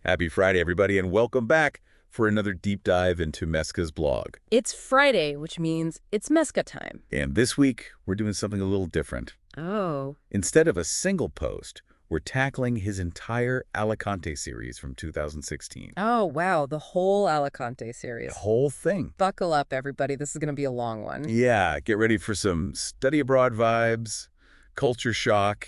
Happy Friday, everybody, and welcome back for another deep dive into Meska's blog. It's Friday, which means it's Meska time. And this week, we're doing something a little different. Oh. Instead of a single post, we're tackling his entire Alicante series from 2016. Oh, wow, the whole Alicante series. The whole thing. Buckle up, everybody. This is going to be a long one. Yeah, get ready for some study abroad vibes, culture shock,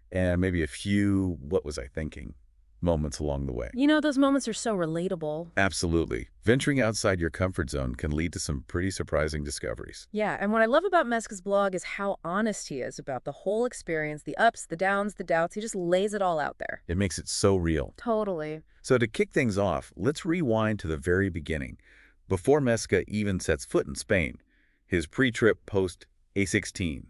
and maybe a few what was I thinking moments along the way. You know, those moments are so relatable. Absolutely. Venturing outside your comfort zone can lead to some pretty surprising discoveries. Yeah, and what I love about Meska's blog is how honest he is about the whole experience, the ups, the downs, the doubts. He just lays it all out there. It makes it so real. Totally. So to kick things off, let's rewind to the very beginning, before Meska even sets foot in Spain, his pre-trip post-A16,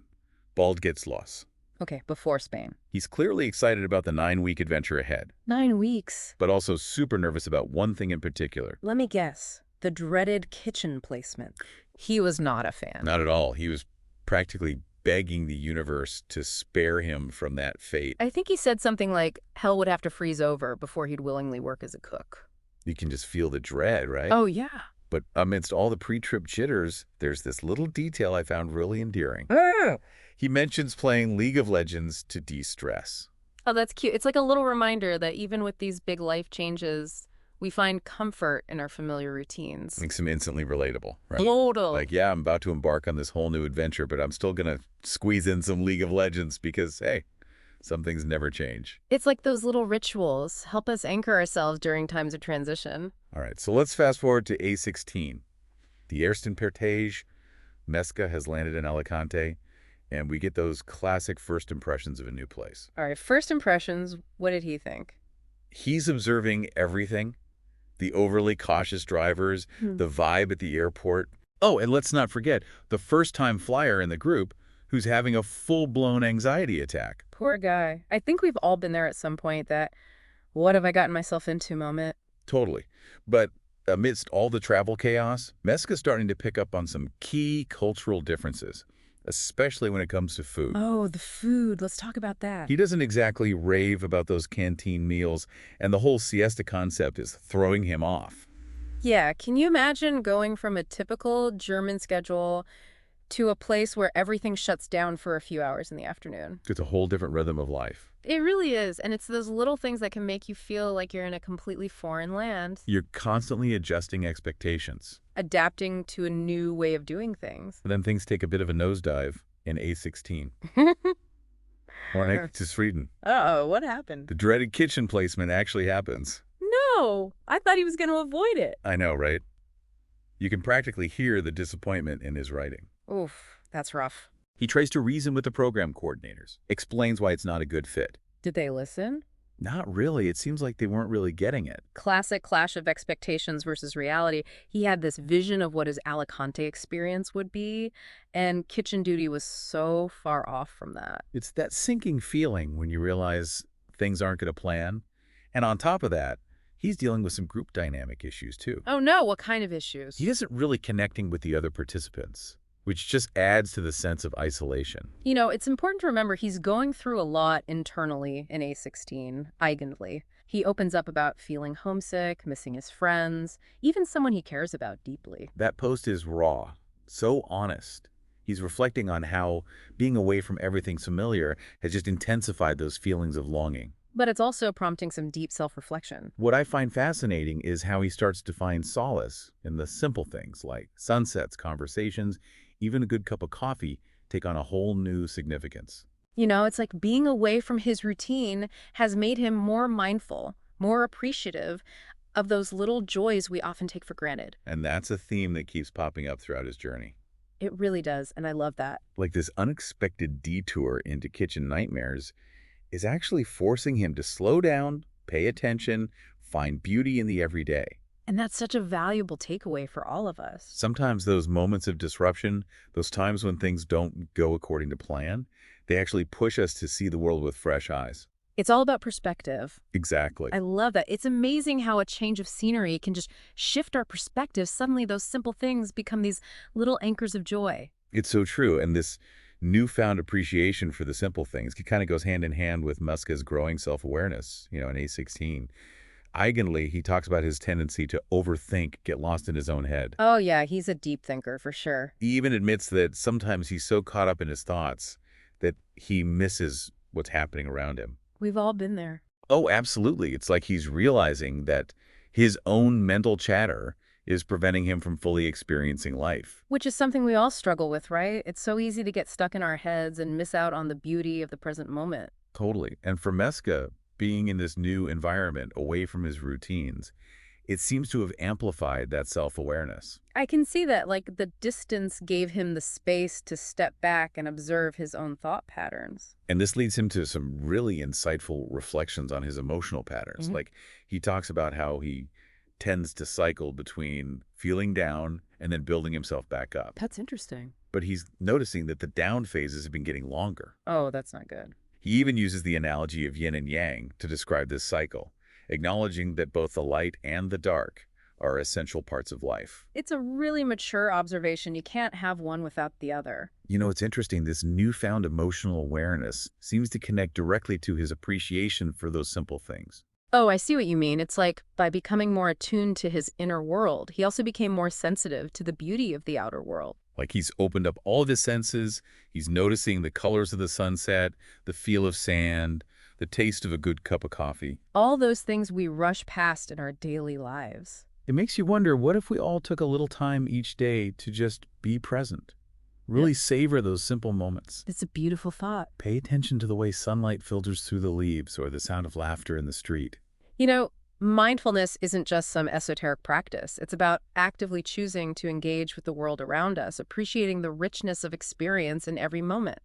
Bald gets lost. Okay, before Spain. He's clearly excited about the 9-week adventure ahead, 9 weeks. but also super nervous about one thing in particular. Let me guess. The dreaded kitchen placement. He was not a fan. Not at all. He was practically begging the universe to spare him from that fate. I think he said something like, hell would have to freeze over before he'd willingly work as a cook. You can just feel the dread, right? Oh, yeah. But amidst all the pre-trip jitters, there's this little detail I found really endearing. He mentions playing League of Legends to de-stress. Oh, that's cute. It's like a little reminder that even with these big life changes, we find comfort in our familiar routines. Makes him instantly relatable, right? Total. Like, yeah, I'm about to embark on this whole new adventure, but I'm still going to squeeze in some League of Legends because, hey, some things never change. It's like those little rituals help us anchor ourselves during times of transition. All right, so let's fast forward to A16. The ersten paar Tage, Meska has landed in Alicante, and we get those classic first impressions of a new place. All right, first impressions, what did he think? He's observing everything, the overly cautious drivers, the vibe at the airport. Oh, and let's not forget the first-time flyer in the group who's having a full-blown anxiety attack. Poor guy. I think we've all been there at some point, that what have I gotten myself into moment. Totally. But amidst all the travel chaos, Meska's starting to pick up on some key cultural differences, especially when it comes to food. Oh, the food. Let's talk about that. He doesn't exactly rave about those canteen meals, and the whole siesta concept is throwing him off. Yeah, can you imagine going from a typical German schedule to a place where everything shuts down for a few hours in the afternoon? It's a whole different rhythm of life. It really is, and it's those little things that can make you feel like you're in a completely foreign land, You're constantly adjusting expectations. adapting to a new way of doing things. And then things take a bit of a nosedive in A16. Or nicht, zufrieden. Uh-oh, what happened? The dreaded kitchen placement actually happens. No, I thought he was going to avoid it. I know, right? You can practically hear the disappointment in his writing. Oof, that's rough. He tries to reason with the program coordinators, explains why it's not a good fit. Did they listen? Not really. It seems like they weren't really getting it. Classic clash of expectations versus reality. He had this vision of what his Alicante experience would be, and kitchen duty was so far off from that. It's that sinking feeling when you realize things aren't going to plan. And on top of that, he's dealing with some group dynamic issues too. Oh no, what kind of issues? He isn't really connecting with the other participants, which just adds to the sense of isolation. You know, it's important to remember he's going through a lot internally in A16, eigently. He opens up about feeling homesick, missing his friends, even someone he cares about deeply. That post is raw, so honest. He's reflecting on how being away from everything familiar has just intensified those feelings of longing. But it's also prompting some deep self-reflection. What I find fascinating is how he starts to find solace in the simple things like sunsets, conversations, even a good cup of coffee take on a whole new significance. You know, it's like being away from his routine has made him more mindful, more appreciative of those little joys we often take for granted. And that's a theme that keeps popping up throughout his journey. It really does, and I love that. Like this unexpected detour into kitchen nightmares is actually forcing him to slow down, pay attention, find beauty in the everyday. And that's such a valuable takeaway for all of us. Sometimes those moments of disruption, those times when things don't go according to plan, they actually push us to see the world with fresh eyes. It's all about perspective. Exactly. I love that. It's amazing how a change of scenery can just shift our perspective. Suddenly those simple things become these little anchors of joy. It's so true. And this newfound appreciation for the simple things kind of goes hand in hand with Meska's growing self-awareness, in A16. Eigenly, he talks about his tendency to overthink, get lost in his own head. Oh yeah, he's a deep thinker for sure. He even admits that sometimes he's so caught up in his thoughts that he misses what's happening around him. We've all been there. Oh, absolutely. It's like he's realizing that his own mental chatter is preventing him from fully experiencing life. Which is something we all struggle with, right? It's so easy to get stuck in our heads and miss out on the beauty of the present moment. Totally. And for Meska, being in this new environment away from his routines, it seems to have amplified that self-awareness. I can see that, like, the distance gave him the space to step back and observe his own thought patterns. And this leads him to some really insightful reflections on his emotional patterns. Like, he talks about how he tends to cycle between feeling down and then building himself back up. That's interesting. But he's noticing that the down phases have been getting longer. Oh, that's not good. He even uses the analogy of yin and yang to describe this cycle, acknowledging that both the light and the dark are essential parts of life. It's a really mature observation. You can't have one without the other. You know, it's interesting. This newfound emotional awareness seems to connect directly to his appreciation for those simple things. Oh, I see what you mean. It's like by becoming more attuned to his inner world, he also became more sensitive to the beauty of the outer world. Like he's opened up all of his senses. He's noticing the colors of the sunset, the feel of sand, the taste of a good cup of coffee. All those things we rush past in our daily lives. It makes you wonder, what if we all took a little time each day to just be present? Really savor those simple moments. It's a beautiful thought. Pay attention to the way sunlight filters through the leaves or the sound of laughter in the street. You know, mindfulness isn't just some esoteric practice. It's about actively choosing to engage with the world around us, appreciating the richness of experience in every moment.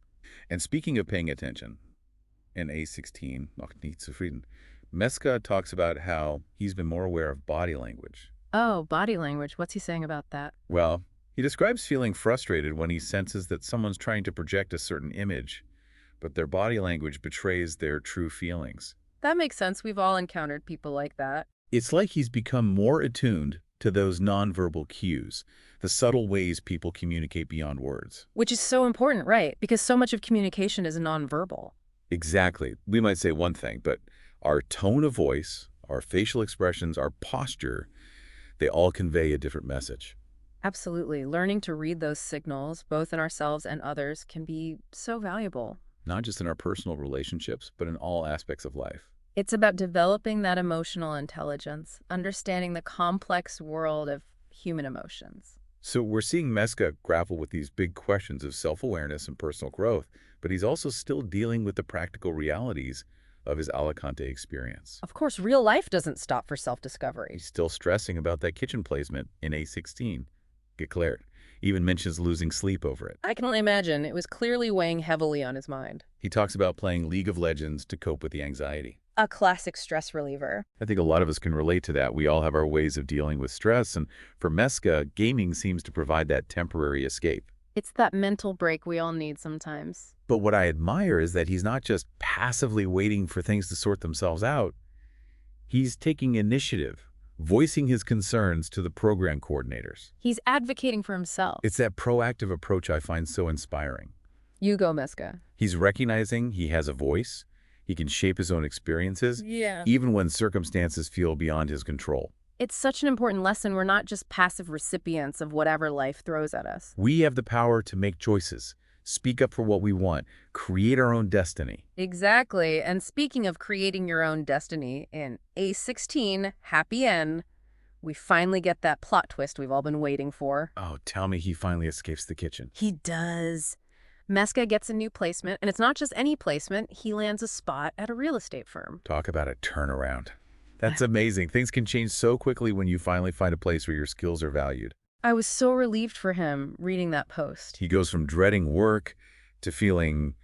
And speaking of paying attention, in A16, Noch, nicht, zufrieden, Meska talks about how he's been more aware of body language. Oh, body language. What's he saying about that? Well, he describes feeling frustrated when he senses that someone's trying to project a certain image, but their body language betrays their true feelings. That makes sense. We've all encountered people like that. It's like he's become more attuned to those nonverbal cues, the subtle ways people communicate beyond words. Which is so important, right? Because so much of communication is nonverbal. Exactly. We might say one thing, but our tone of voice, our facial expressions, our posture, they all convey a different message. Absolutely. Learning to read those signals, both in ourselves and others, can be so valuable. Not just in our personal relationships, but in all aspects of life. It's about developing that emotional intelligence, understanding the complex world of human emotions. So we're seeing Meska grapple with these big questions of self-awareness and personal growth, but he's also still dealing with the practical realities of his Alicante experience. Of course, real life doesn't stop for self-discovery. He's still stressing about that kitchen placement in A16. Get cleared. Even mentions losing sleep over it. I can only imagine. It was clearly weighing heavily on his mind. He talks about playing League of Legends to cope with the anxiety. A classic stress reliever. I think a lot of us can relate to that. We all have our ways of dealing with stress, and for Meska, gaming seems to provide that temporary escape. It's that mental break we all need sometimes. But what I admire is that he's not just passively waiting for things to sort themselves out. He's taking initiative, voicing his concerns to the program coordinators. He's advocating for himself. It's that proactive approach I find so inspiring. You go, Meska. He's recognizing he has a voice. He can shape his own experiences, even when circumstances feel beyond his control. It's such an important lesson. We're not just passive recipients of whatever life throws at us. We have the power to make choices, speak up for what we want, create our own destiny. Exactly. And speaking of creating your own destiny, in A16, Happy End, we finally get that plot twist we've all been waiting for. Oh, tell me he finally escapes the kitchen. He does. Meska gets a new placement, and it's not just any placement. He lands a spot at a real estate firm. Talk about a turnaround. That's amazing. Things can change so quickly when you finally find a place where your skills are valued. I was so relieved for him reading that post. He goes from dreading work to feeling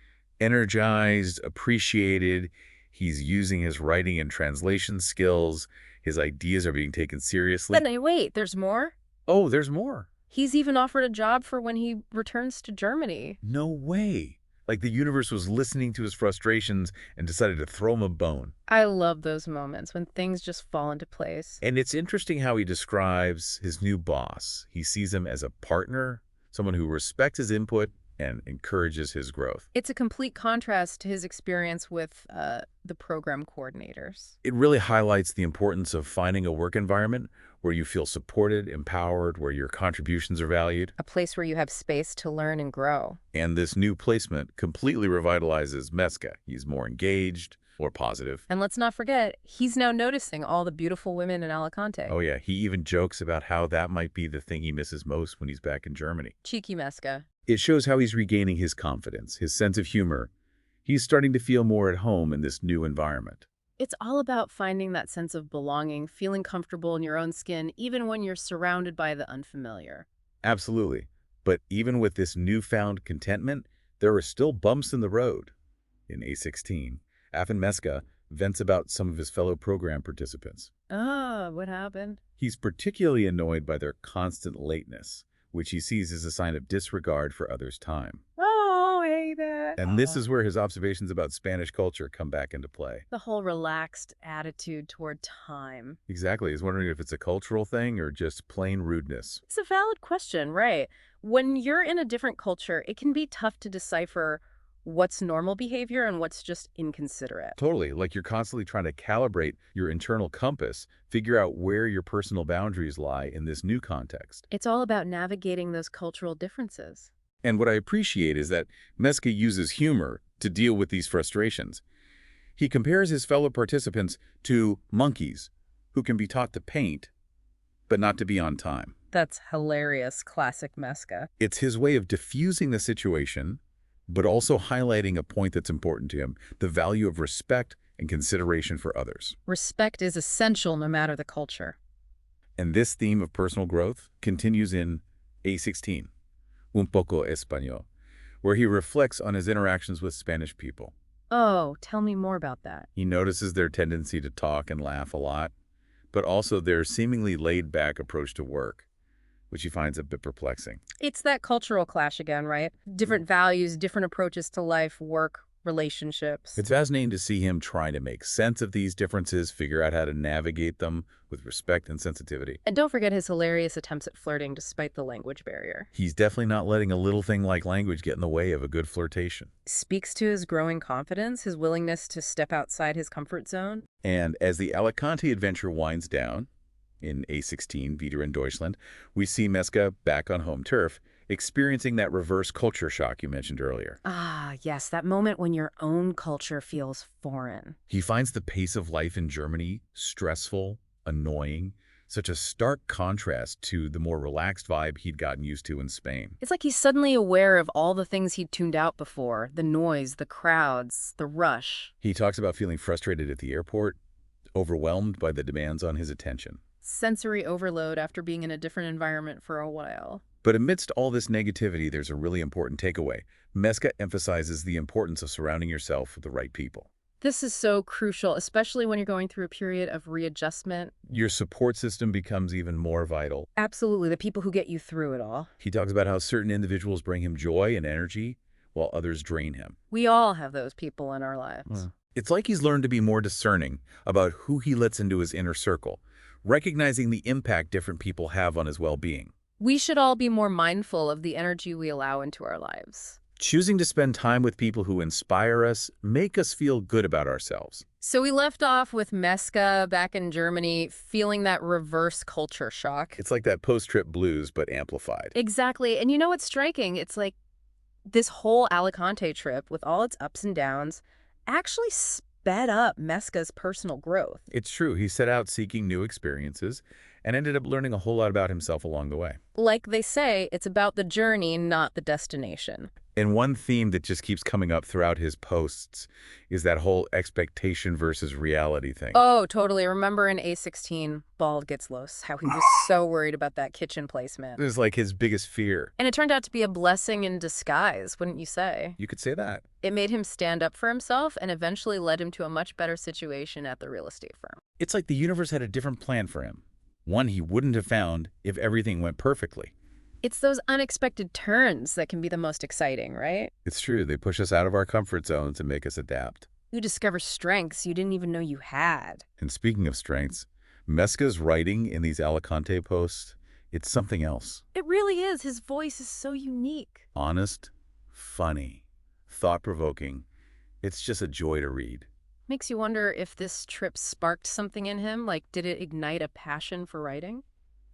energized, appreciated. He's using his writing and translation skills. His ideas are being taken seriously. But wait, there's more? Oh, there's more. He's even offered a job for when he returns to Germany. No way. Like the universe was listening to his frustrations and decided to throw him a bone. I love those moments when things just fall into place. And it's interesting how he describes his new boss. He sees him as a partner, someone who respects his input and encourages his growth. It's a complete contrast to his experience with the program coordinators. It really highlights the importance of finding a work environment where you feel supported, empowered, where your contributions are valued. A place where you have space to learn and grow. And this new placement completely revitalizes Meska. He's more engaged, more positive. And let's not forget, he's now noticing all the beautiful women in Alicante. Oh yeah, he even jokes about how that might be the thing he misses most when he's back in Germany. Cheeky Meska. It shows how he's regaining his confidence, his sense of humor. He's starting to feel more at home in this new environment. It's all about finding that sense of belonging, feeling comfortable in your own skin, even when you're surrounded by the unfamiliar. Absolutely. But even with this newfound contentment, there are still bumps in the road. In A16, Afin Meska vents about some of his fellow program participants. Ah, what happened? He's particularly annoyed by their constant lateness, which he sees as a sign of disregard for others' time. Oh, I hate that. And this is where his observations about Spanish culture come back into play. The whole relaxed attitude toward time. Exactly. He's wondering if it's a cultural thing or just plain rudeness. It's a valid question, right? When you're in a different culture, it can be tough to decipher what's normal behavior and what's just inconsiderate. Totally. Like you're constantly trying to calibrate your internal compass, figure out where your personal boundaries lie in this new context. It's all about navigating those cultural differences. And what I appreciate is that Meska uses humor to deal with these frustrations. He compares his fellow participants to monkeys who can be taught to paint, but not to be on time. That's hilarious, classic Meska. It's his way of diffusing the situation, but also highlighting a point that's important to him, the value of respect and consideration for others. Respect is essential no matter the culture. And this theme of personal growth continues in A16, Un poco español, where he reflects on his interactions with Spanish people. Oh, tell me more about that. He notices their tendency to talk and laugh a lot, but also their seemingly laid-back approach to work, which he finds a bit perplexing. It's that cultural clash again, right? Different values, different approaches to life, work, relationships. It's fascinating to see him trying to make sense of these differences, figure out how to navigate them with respect and sensitivity. And don't forget his hilarious attempts at flirting despite the language barrier. He's definitely not letting a little thing like language get in the way of a good flirtation. Speaks to his growing confidence, his willingness to step outside his comfort zone. And as the Alicante adventure winds down, in A16, Wieder in Deutschland, we see Meska back on home turf, experiencing that reverse culture shock you mentioned earlier. Ah, yes, that moment when your own culture feels foreign. He finds the pace of life in Germany stressful, annoying, such a stark contrast to the more relaxed vibe he'd gotten used to in Spain. It's like he's suddenly aware of all the things he'd tuned out before, the noise, the crowds, the rush. He talks about feeling frustrated at the airport, overwhelmed by the demands on his attention. Sensory overload after being in a different environment for a while. But amidst all this negativity, there's a really important takeaway. Meska emphasizes the importance of surrounding yourself with the right people. This is so crucial, especially when you're going through a period of readjustment. Your support system becomes even more vital. Absolutely, the people who get you through it all. He talks about how certain individuals bring him joy and energy, while others drain him. We all have those people in our lives. It's like he's learned to be more discerning about who he lets into his inner circle, recognizing the impact different people have on his well-being. We should all be more mindful of the energy we allow into our lives. Choosing to spend time with people who inspire us, make us feel good about ourselves. So we left off with Meska back in Germany, feeling that reverse culture shock. It's like that post-trip blues, but amplified. Exactly. And you know what's striking? It's like this whole Alicante trip, with all its ups and downs, actually sped up Meska's personal growth. It's true. He set out seeking new experiences and ended up learning a whole lot about himself along the way. Like they say, it's about the journey, not the destination. And one theme that just keeps coming up throughout his posts is that whole expectation versus reality thing. Oh, totally. Remember in A16, Bald gets los, how he was so worried about that kitchen placement. It was like his biggest fear. And it turned out to be a blessing in disguise, wouldn't you say? You could say that. It made him stand up for himself and eventually led him to a much better situation at the real estate firm. It's like the universe had a different plan for him. One he wouldn't have found if everything went perfectly. It's those unexpected turns that can be the most exciting, right? It's true. They push us out of our comfort zones and make us adapt. You discover strengths you didn't even know you had. And speaking of strengths, Meska's writing in these Alicante posts, it's something else. It really is. His voice is so unique. Honest, funny, thought-provoking. It's just a joy to read. Makes you wonder if this trip sparked something in him, like did it ignite a passion for writing?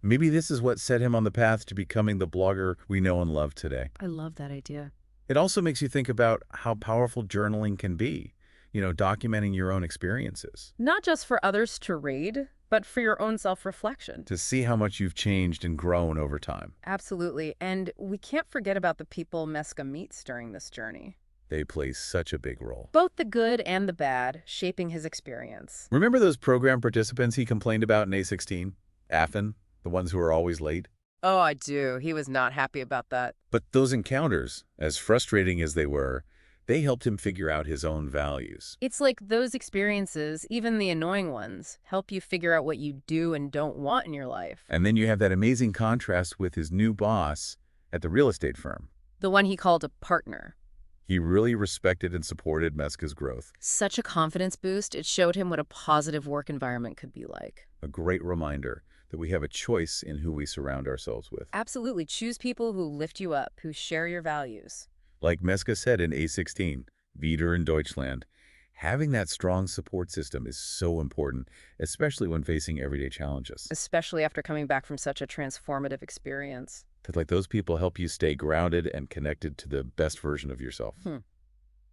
Maybe this is what set him on the path to becoming the blogger we know and love today. I love that idea. It also makes you think about how powerful journaling can be, documenting your own experiences, Not just for others to read, but for your own self-reflection. to see how much you've changed and grown over time. Absolutely. And we can't forget about the people Meska meets during this journey. They play such a big role. Both the good and the bad, shaping his experience. Remember those program participants he complained about in A16? Affen, the ones who are always late? Oh, I do. He was not happy about that. But those encounters, as frustrating as they were, they helped him figure out his own values. It's like those experiences, even the annoying ones, help you figure out what you do and don't want in your life. And then you have that amazing contrast with his new boss at the real estate firm. The one he called a partner. He really respected and supported Meska's growth. Such a confidence boost, it showed him what a positive work environment could be like. A great reminder that we have a choice in who we surround ourselves with. Absolutely. Choose people who lift you up, who share your values. Like Meska said in A16, Wieder in Deutschland, having that strong support system is so important, especially when facing everyday challenges. Especially after coming back from such a transformative experience. That those people help you stay grounded and connected to the best version of yourself.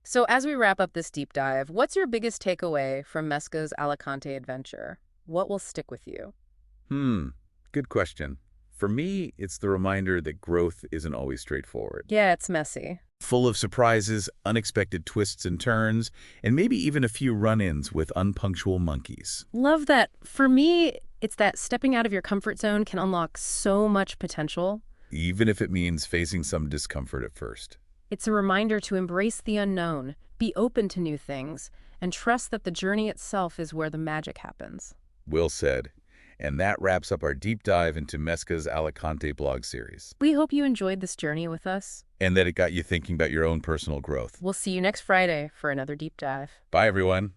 So as we wrap up this deep dive, what's your biggest takeaway from Meska's Alicante adventure? What will stick with you? Good question. For me, it's the reminder that growth isn't always straightforward. Yeah, it's messy. Full of surprises, unexpected twists and turns, and maybe even a few run-ins with unpunctual monkeys. Love that. For me, it's that stepping out of your comfort zone can unlock so much potential. Even if it means facing some discomfort at first. It's a reminder to embrace the unknown, be open to new things, and trust that the journey itself is where the magic happens. Well said. And that wraps up our deep dive into Meska's Alicante blog series. We hope you enjoyed this journey with us. And that it got you thinking about your own personal growth. We'll see you next Friday for another deep dive. Bye, everyone.